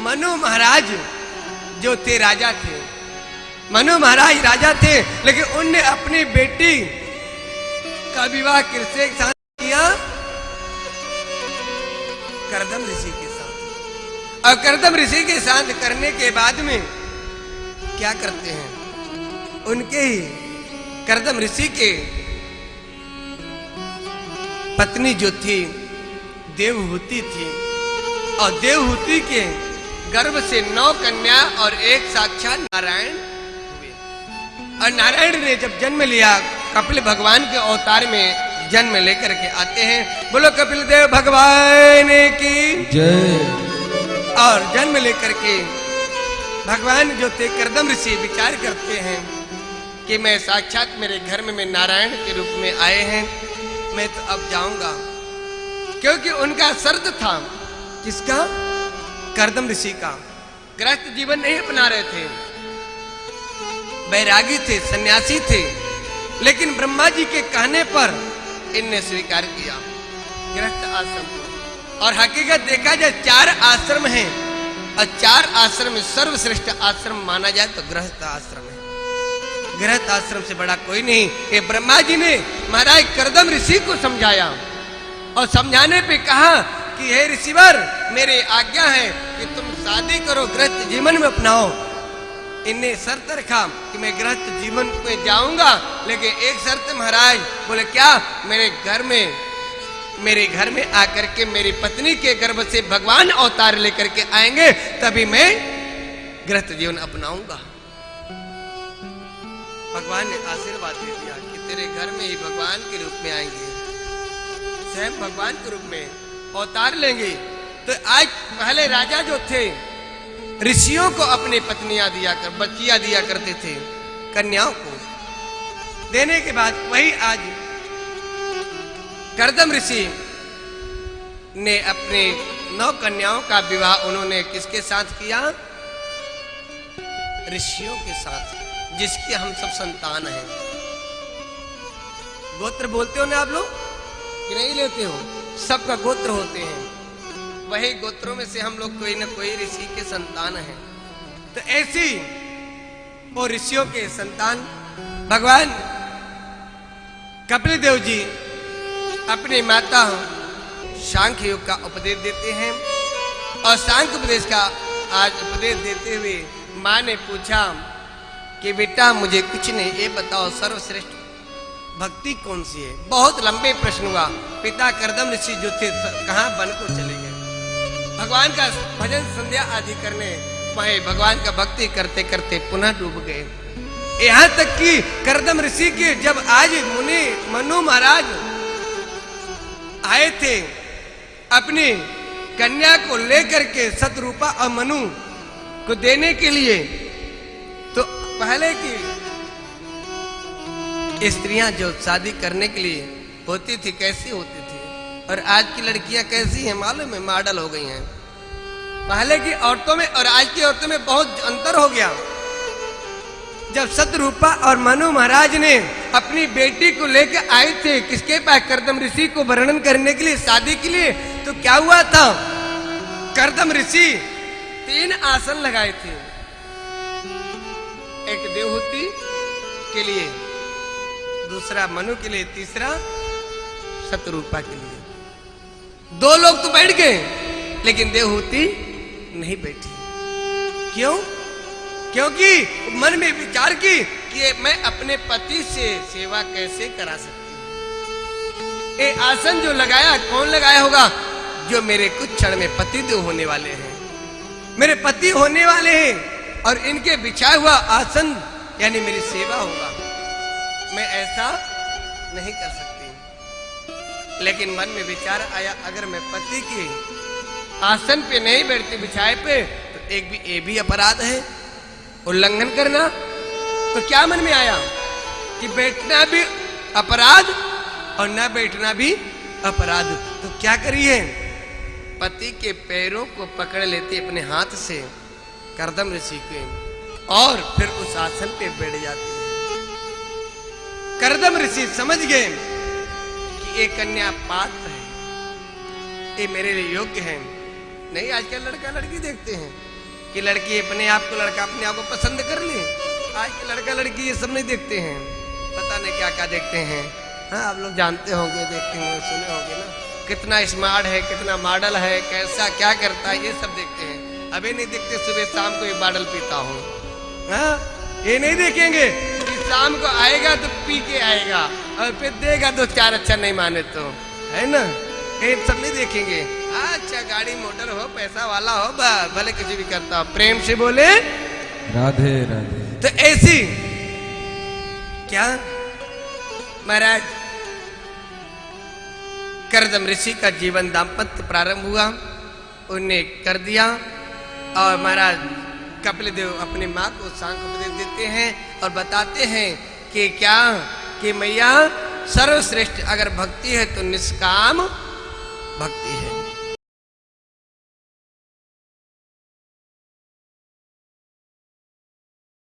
मनु महाराज जो थे राजा थे, मनु महाराज राजा थे, लेकिन उनने अपनी बेटी का विवाह किसके साथ किया? कर्दम ऋषि के साथ। और कर्दम ऋषि के साथ करने के बाद में क्या करते हैं? उनके ही कर्दम ऋषि के पत्नी जो थी देवहूति थी, और देवहूति के गर्भ से 9 कन्या और एक साक्षात नारायण हुए। और नारायण ने जब जन्म लिया, कपिल भगवान के अवतार में जन्म लेकर के आते हैं। बोलो कपिल देव भगवान की जय। और जन्म लेकर के भगवान जो थे कर्दम ऋषि विचार करते हैं कि मैं साक्षात मेरे घर में मैं नारायण के रूप में आए हैं, मैं तो अब जाऊंगा। क्योंकि उनका शर्त था, किसका? कर्दम ऋषि का। गृहस्थ जीवन नहीं अपना रहे थे, बैरागी थे, सन्यासी थे, लेकिन ब्रह्मा जी के कहने पर इनने स्वीकार किया गृहस्थ आश्रम को। और हकीकत देखा जाए 4 आश्रम हैं, और 4 आश्रम में सर्वश्रेष्ठ आश्रम माना जाए तो गृहस्थ आश्रम है। गृहस्थ आश्रम से बड़ा कोई नहीं। ये ब्रह्मा जी ने महाराज कर्दम ऋषि को समझाया, और समझाने पे कहा कि हे ऋषिवर, मेरी आज्ञा है कि तुम शादी करो, गृहस्थ जीवन में अपनाओ। इनने शर्त रखा कि मैं गृहस्थ जीवन में जाऊंगा, लेकिन एक शर्त महाराज। बोले क्या? मेरे घर में आकर के मेरी पत्नी के गर्भ से भगवान अवतार लेकर के आएंगे, तभी मैं गृहस्थ जीवन अपनाऊंगा। भगवान ने आशीर्वाद दे दिया कि तेरे घर में ही भगवान के रूप में आएंगे, स्वयं भगवान के रूप में अवतार लेंगे। तो आज पहले राजा जो थे ऋषियों को अपनी पत्नियां बच्चियां दिया करते थे, कन्याओं को देने के बाद वही आज कर्दम ऋषि ने अपने 9 कन्याओं का विवाह उन्होंने किसके साथ किया? ऋषियों के साथ, जिसकी हम सब संतान हैं। गोत्र बोलते हो ना आप लोग कि नहीं लेते हो? सबका गोत्र होते हैं, वही गोत्रों में से हम लोग कोई न कोई ऋषि के संतान हैं। तो ऐसी वो ऋषियों के संतान भगवान कपिल देव जी अपनी माता सांख्य योग का उपदेश देते हैं। और सांख्य उपदेश का आज उपदेश देते हुए माँ ने पूछा कि बेटा मुझे कुछ नहीं, ये बताओ सर्वश्रेष्ठ भक्ति कौन सी है? बहुत लंबे प्रश्न हुआ। पिता कर्दम ऋषि जो थे कहाँ वन को चले गए, भगवान का भजन संध्या आदि करने, वही भगवान का भक्ति करते करते पुनः डूब गए। यहाँ तक कि कर्दम ऋषि के जब आज मुनि मनु महाराज आए थे अपनी कन्या को लेकर के शतरूपा और मनु को देने के लिए, तो पहले की स्त्रियां जो शादी करने के लिए होती थी कैसी होती थी, और आज की लड़कियां कैसी हैं मालूम है? मॉडल हो गई हैं। पहले की औरतों में और आज की औरतों में बहुत अंतर हो गया। जब शतरूपा और मनु महाराज ने अपनी बेटी को लेकर आए थे किसके पास? कर्दम ऋषि को वर्णन करने के लिए, शादी के लिए। तो क्या हुआ था? कर्दम ऋषि 3 आसन लगाए थे, एक देवहूति के लिए, दूसरा मनु के लिए, तीसरा शतरूपा के लिए। 2 लोग तो बैठ गए, लेकिन देवहूति नहीं बैठी। क्यों? क्योंकि मन में विचार की कि मैं अपने पति से सेवा कैसे करा सकती हूँ। ये आसन जो लगाया, कौन लगाया होगा? जो मेरे कुछ क्षण में पति देव होने वाले हैं, मेरे पति होने वाले हैं, और इनके बिछाया हुआ आसन यानी मेरी सेवा होगा। मैं ऐसा नहीं कर सकती। लेकिन मन में विचार आया, अगर मैं पति के आसन पे नहीं बैठती, बिछाए पे, तो ये भी अपराध है, उल्लंघन करना। तो क्या मन में आया कि बैठना भी अपराध और न बैठना भी अपराध। तो क्या करिए? पति के पैरों को पकड़ लेते अपने हाथ से कर्दम ऋषि के, और फिर उस आसन पे बैठ जाते। कर्दम ऋषि समझ गए कि ये कन्या पात्र है, ये मेरे लिए योग्य है। नहीं, आजकल लड़का लड़की देखते हैं, कि लड़की अपने आप को, लड़का अपने आप को पसंद कर ले। आज के लड़का लड़की ये सब नहीं देखते हैं, पता नहीं क्या क्या देखते हैं। हाँ, आप लोग जानते होंगे, देखते होंगे, सुने होंगे ना, कितना स्मार्ट है, कितना मॉडल है, कैसा क्या करता है, ये सब देखते हैं। अभी नहीं देखते सुबह शाम को एक बॉटल पीता हूँ, हाँ, ये नहीं देखेंगे कि शाम को आएगा तो पी के आएगा और फिर देगा दो चार, अच्छा नहीं माने तो, है ना, ये सब नहीं देखेंगे। अच्छा गाड़ी मोटर हो, पैसा वाला हो, भले किसी भी करता हो, प्रेम से बोले राधे राधे। तो ऐसी क्या महाराज करदम ऋषि का जीवन दाम्पत्य प्रारंभ हुआ, उन्हें कर दिया। और महाराज कपिल देव अपनी माँ को सांख्य उपदेश देते हैं और बताते हैं कि क्या, कि मैया सर्वश्रेष्ठ अगर भक्ति है तो निष्काम भक्ति है।